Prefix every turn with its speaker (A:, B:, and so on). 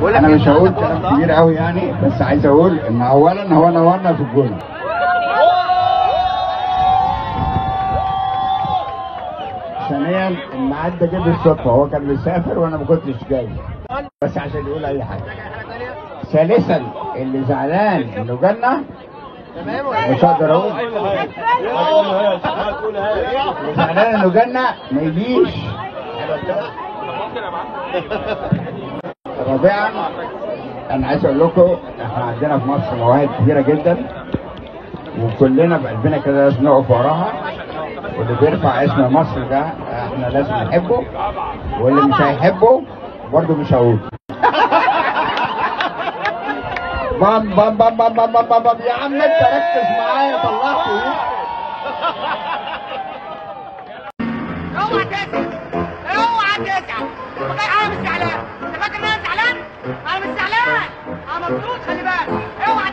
A: انا مش هقول كلام كبير قوي يعني، بس عايز اقول ان اولا هو نورنا في الجونه. ثانيا الميعاد ده جه بالصدفه، هو كان مسافر وانا ما كنتش جاي، بس عشان يقول اي حاجه. ثالثا اللي زعلان انه جالنا مش هقدر اقول، اللي زعلان انه جالنا ما يجيش. رابعا انا عايز اقول لكم احنا عندنا في مصر مواهب كبيره جدا، وكلنا بقلبنا كده لازم نقف وراها، واللي بيرفع اسم مصر ده احنا لازم نحبه، واللي مش هيحبه برضه مش هقول. بام بام بام بام بام بام بام. يا عم انت ركز معايا، طلعت ايه؟
B: اوعى تزعل، اوعى تزعل. انا مش زعلان، انت فاكر ان انا زعلان؟ انا مش زعلان، انا مبسوط. خلي بالك، اوعى